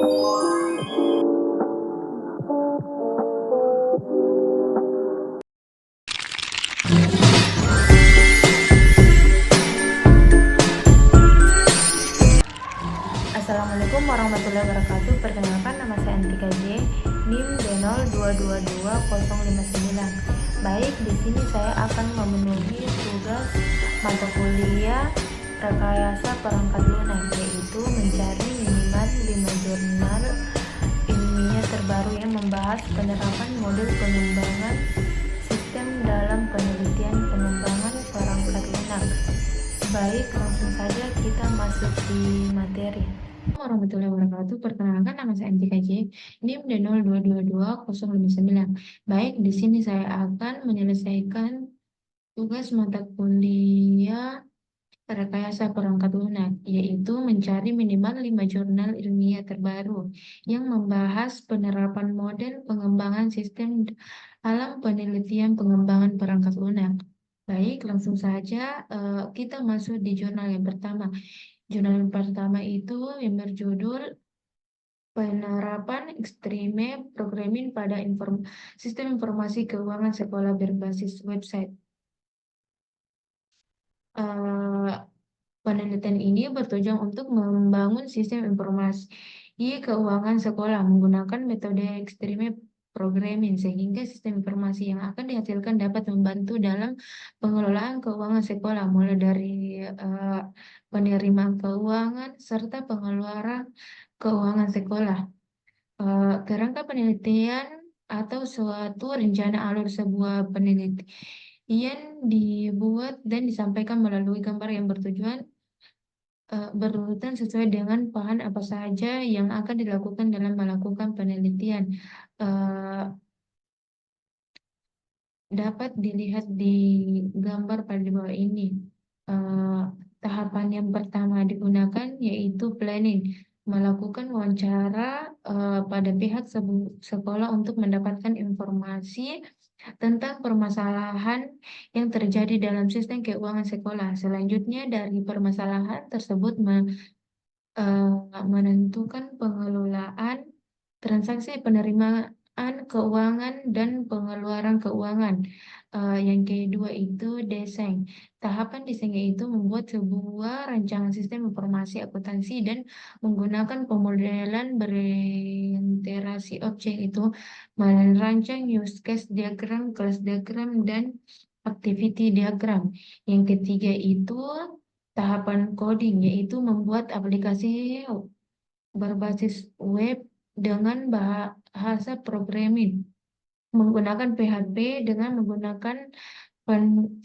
Assalamualaikum warahmatullahi wabarakatuh. Perkenalkan, nama saya Antika J, NIM D0222-059. Baik, di sini saya akan memenuhi tugas mata kuliah rekayasa perangkat lunak, yaitu mencari minimal 5 jurnal ilmiah terbaru yang membahas penerapan model pengembangan sistem dalam penelitian pengembangan perangkat lunak. Baik, langsung saja kita masuk di materi. Warahmatullahi wabarakatuh. Perkenalkan, nama saya MTKJ, NIM D0222-059. Baik, di sini saya akan menyelesaikan tugas mata kuliah rekayasa perangkat lunak, yaitu mencari minimal 5 jurnal ilmiah terbaru yang membahas penerapan model pengembangan sistem dalam penelitian pengembangan perangkat lunak. Baik, langsung saja kita masuk di jurnal yang pertama. Jurnal yang pertama itu yang berjudul Penerapan Ekstreme Programming pada Sistem Informasi Keuangan Sekolah Berbasis Website. Penelitian ini bertujuan untuk membangun sistem informasi keuangan sekolah menggunakan metode ekstreme programming sehingga sistem informasi yang akan dihasilkan dapat membantu dalam pengelolaan keuangan sekolah mulai dari penerimaan keuangan serta pengeluaran keuangan sekolah. Kerangka penelitian atau suatu rencana alur sebuah penelitian dibuat dan disampaikan melalui gambar yang bertujuan berurutan sesuai dengan bahan apa saja yang akan dilakukan dalam melakukan penelitian. Dapat dilihat di gambar pada bawah ini. Tahapan yang pertama digunakan yaitu planning, melakukan wawancara pada pihak sekolah untuk mendapatkan informasi tentang permasalahan yang terjadi dalam sistem keuangan sekolah. Selanjutnya dari permasalahan tersebut menentukan pengelolaan transaksi penerimaan keuangan dan pengeluaran keuangan. Yang kedua itu desain. Tahapan desain yaitu membuat sebuah rancangan sistem informasi akuntansi dan menggunakan pemodelan berinteraksi objek itu merancang use case diagram, class diagram, dan activity diagram. Yang ketiga itu tahapan coding, yaitu membuat aplikasi berbasis web dengan bahasa programming menggunakan PHP dengan menggunakan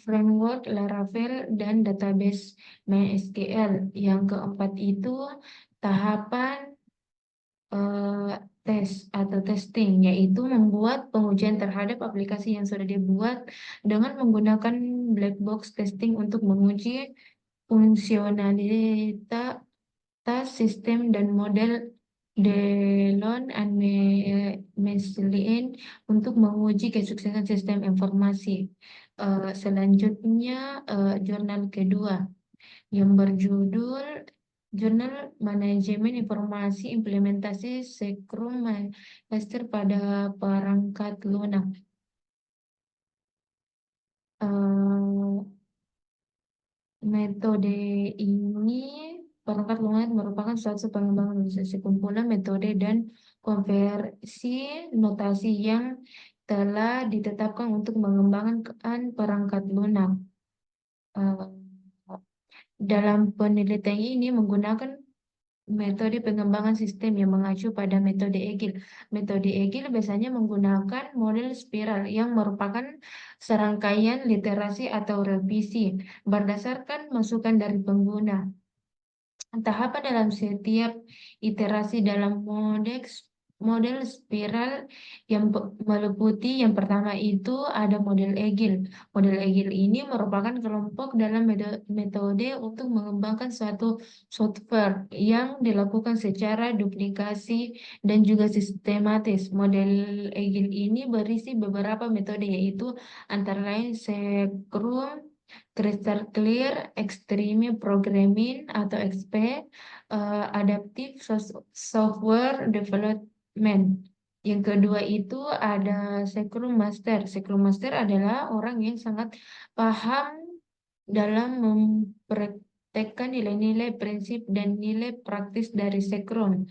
framework Laravel dan database MySQL. Yang keempat itu tahapan tes atau testing, yaitu membuat pengujian terhadap aplikasi yang sudah dibuat dengan menggunakan black box testing untuk menguji fungsionalitas sistem dan model Delon and Meslin untuk menguji kesuksesan sistem informasi. Selanjutnya jurnal kedua yang berjudul Jurnal Manajemen Informasi Implementasi Scrum Master pada Perangkat Lunak. Metode ini perangkat lunak merupakan suatu pengembangan organisasi kumpulan metode dan konversi notasi yang telah ditetapkan untuk mengembangkan perangkat lunak. Dalam penelitian ini menggunakan metode pengembangan sistem yang mengacu pada metode Agile. Metode Agile biasanya menggunakan model spiral yang merupakan serangkaian literasi atau revisi berdasarkan masukan dari pengguna. Tahapan dalam setiap iterasi dalam model spiral yang meliputi yang pertama itu ada model Agile. Model Agile ini merupakan kelompok dalam metode untuk mengembangkan suatu software yang dilakukan secara duplikasi dan juga sistematis. Model Agile ini berisi beberapa metode yaitu antara lain Scrum, Crystal Clear, Extreme Programming atau XP, Adaptive Software Development. Yang kedua itu ada Scrum Master. Scrum Master adalah orang yang sangat paham dalam mempraktekkan nilai-nilai prinsip dan nilai praktis dari Scrum.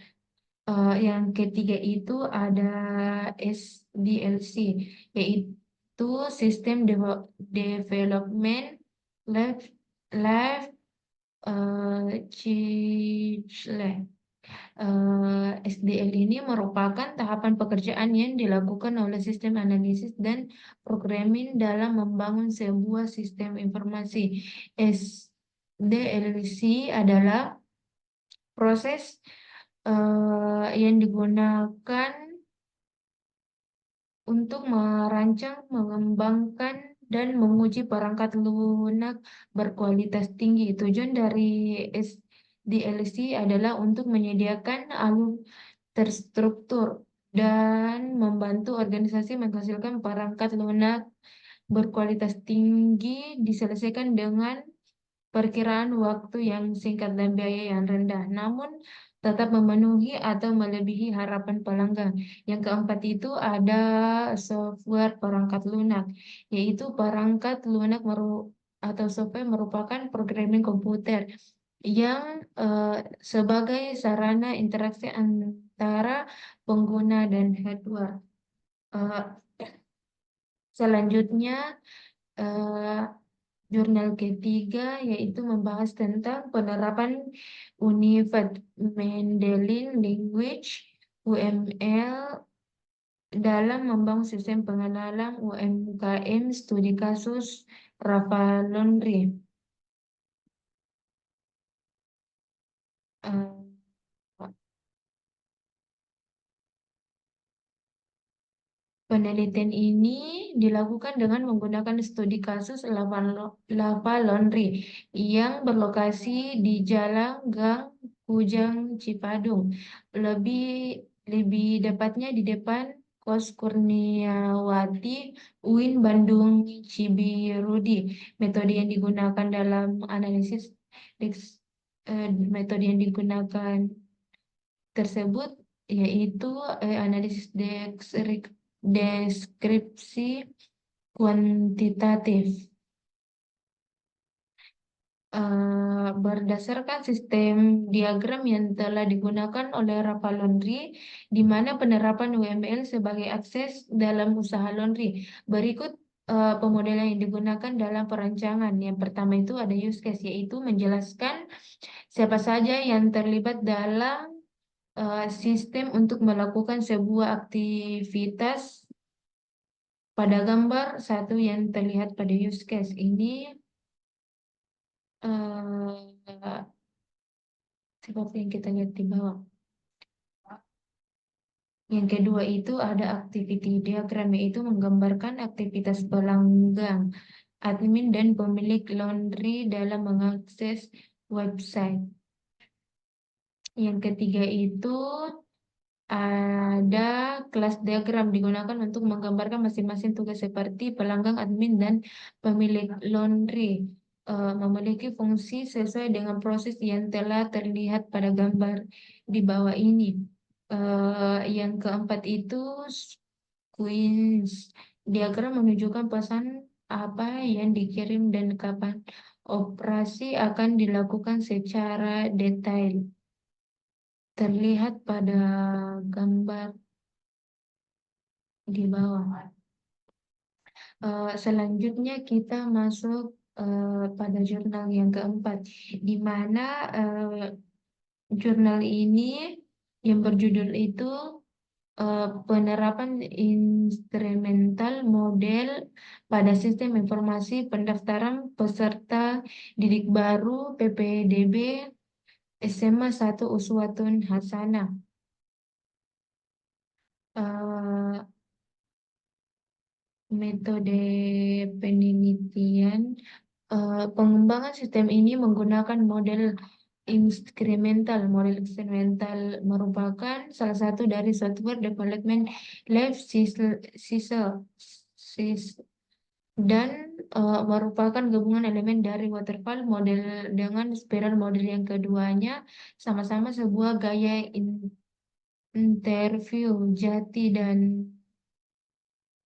Yang ketiga itu ada SDLC, yaitu System Development Life Life Cycle. SDL ini merupakan tahapan pekerjaan yang dilakukan oleh sistem analisis dan programming dalam membangun sebuah sistem informasi. SDLC adalah proses yang digunakan untuk merancang, mengembangkan, dan menguji perangkat lunak berkualitas tinggi. Tujuan dari SDLC adalah untuk menyediakan alur terstruktur dan membantu organisasi menghasilkan perangkat lunak berkualitas tinggi diselesaikan dengan perkiraan waktu yang singkat dan biaya yang rendah, namun tetap memenuhi atau melebihi harapan pelanggan. Yang keempat itu ada software perangkat lunak, yaitu perangkat lunak atau software merupakan programming komputer yang sebagai sarana interaksi antara pengguna dan hardware. Eh, Selanjutnya, eh, jurnal ketiga yaitu membahas tentang penerapan Unified Mendeley Language UML dalam membangun sistem pengenalan UMKM studi kasus Rafa Laundry. Eh, Penelitian ini dilakukan dengan menggunakan studi kasus Lava Laundry yang berlokasi di Jalan Gang Kujang Cipadung. Lebih lebih dapatnya di depan Kos Kurniawati UIN Bandung Cibirudi. Metode yang digunakan dalam analisis metode yang digunakan tersebut yaitu analisis deskripsi kuantitatif. Berdasarkan sistem diagram yang telah digunakan oleh Rafa Laundry, di mana penerapan UML sebagai akses dalam usaha laundry. Berikut pemodelan yang digunakan dalam perancangan. Yang pertama itu ada use case, yaitu menjelaskan siapa saja yang terlibat dalam sistem untuk melakukan sebuah aktivitas pada gambar satu yang terlihat pada use case ini. eh, Seperti yang kita lihat di bawah. Yang kedua itu ada activity diagram, yaitu menggambarkan aktivitas pelanggan, admin, dan pemilik laundry dalam mengakses website. Yang ketiga itu ada kelas diagram digunakan untuk menggambarkan masing-masing tugas seperti pelanggan, admin, dan pemilik laundry. Memiliki fungsi sesuai dengan proses yang telah terlihat pada gambar di bawah ini. Yang keempat itu Queens. Diagram menunjukkan pesan apa yang dikirim dan kapan operasi akan dilakukan secara detail. Terlihat pada gambar di bawah. Selanjutnya kita masuk pada jurnal yang keempat, di mana jurnal ini yang berjudul itu penerapan instrumental model pada sistem informasi pendaftaran peserta didik baru PPDB SMA 1 Uswatun Hasanah. Eh, Metode penelitian pengembangan sistem ini menggunakan model instrumental. Model instrumental merupakan salah satu dari software development life cycle dan merupakan gabungan elemen dari waterfall model dengan spiral model yang keduanya, sama-sama sebuah gaya interview Jati dan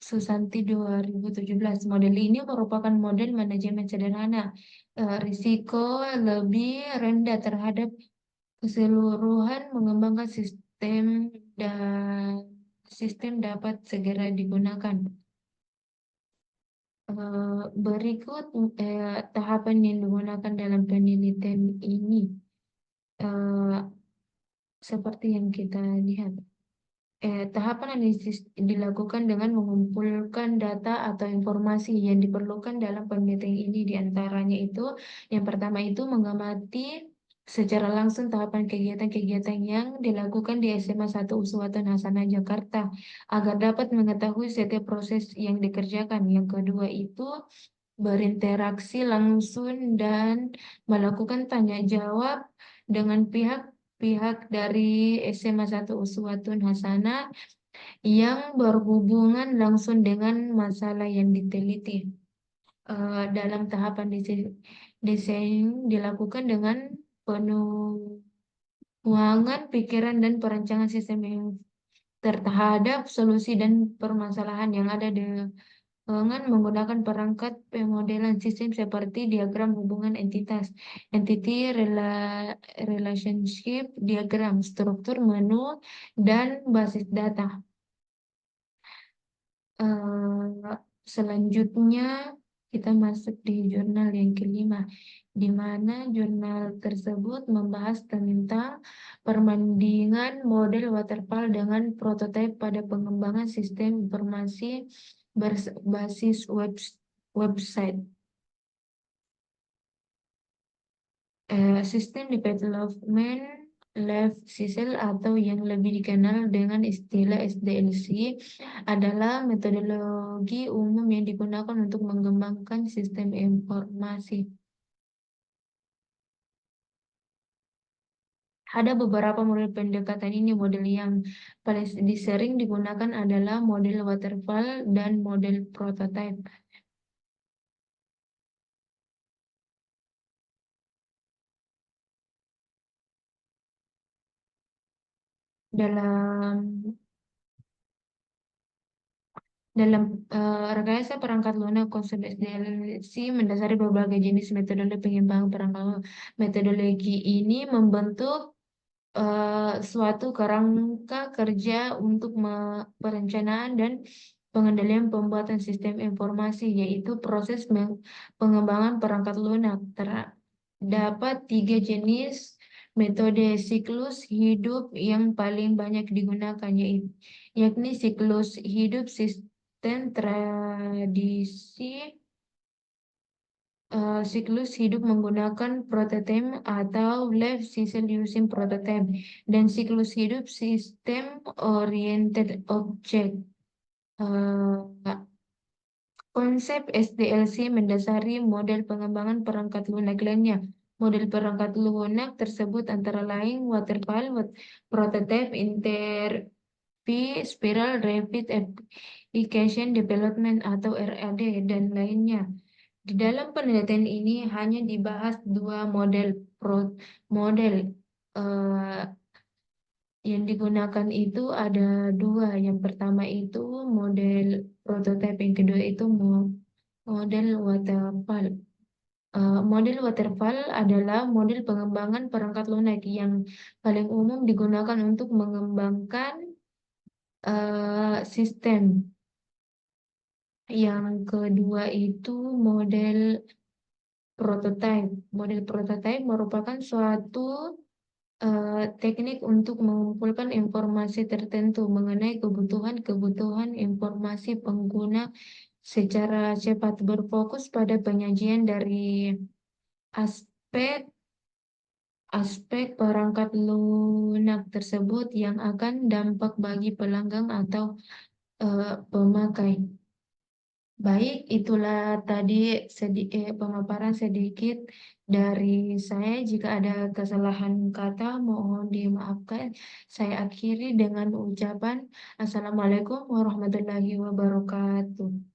Susanti 2017. Model ini merupakan model manajemen sederhana, risiko lebih rendah terhadap keseluruhan mengembangkan dan sistem dapat segera digunakan. Berikut tahapan yang digunakan dalam penelitian ini, eh, seperti yang kita lihat. Tahapan analisis dilakukan dengan mengumpulkan data atau informasi yang diperlukan dalam penelitian ini. Di antaranya itu, yang pertama itu mengamati secara langsung tahapan kegiatan-kegiatan yang dilakukan di SMA 1 Uswatun Hasanah Jakarta agar dapat mengetahui setiap proses yang dikerjakan. Yang kedua itu berinteraksi langsung dan melakukan tanya jawab dengan pihak-pihak dari SMA 1 Uswatun Hasanah yang berhubungan langsung dengan masalah yang diteliti. Dalam tahapan desain dilakukan dengan penuangan pikiran dan perancangan sistem yang terhadap solusi dan permasalahan yang ada dengan menggunakan perangkat pemodelan sistem seperti diagram hubungan entitas, entity relationship diagram, struktur menu, dan basis data. Eh, Selanjutnya kita masuk di jurnal yang kelima, di mana jurnal tersebut membahas tentang perbandingan model waterfall dengan prototipe pada pengembangan sistem informasi berbasis website. Sistem Development Life Cycle atau yang lebih dikenal dengan istilah SDLC adalah metodologi umum yang digunakan untuk mengembangkan sistem informasi. Ada beberapa model pendekatan ini. Model yang paling sering digunakan adalah model waterfall dan model prototype. Dalam Dalam rekayasa perangkat lunak, konsep SDLC mendasari berbagai jenis metode pengembangan perangkat lunak. Metodologi ini membentuk suatu kerangka kerja untuk perencanaan dan pengendalian pembuatan sistem informasi, yaitu proses pengembangan perangkat lunak. Terdapat 3 jenis metode siklus hidup yang paling banyak digunakan, yakni siklus hidup sistem tradisi, siklus hidup menggunakan prototype atau life cycle using prototype, dan siklus hidup sistem oriented object. Uh, Konsep SDLC mendasari model pengembangan perangkat lunak lainnya. Model perangkat lunak tersebut antara lain waterfall, prototype, spiral, rapid application development atau RAD, dan lainnya. Di dalam penelitian ini hanya dibahas dua model eh, yang digunakan itu ada dua. Yang pertama itu model prototype, yang kedua itu model waterfall. Model waterfall adalah model pengembangan perangkat lunak yang paling umum digunakan untuk mengembangkan sistem. Yang kedua itu model prototype. Model prototype merupakan suatu teknik untuk mengumpulkan informasi tertentu mengenai kebutuhan informasi pengguna secara cepat, berfokus pada penyajian dari aspek aspek perangkat lunak tersebut yang akan dampak bagi pelanggan atau pemakai. Baik, itulah tadi pemaparan sedikit dari saya. Jika ada kesalahan kata, mohon dimaafkan. Saya akhiri dengan ucapan Assalamualaikum warahmatullahi wabarakatuh.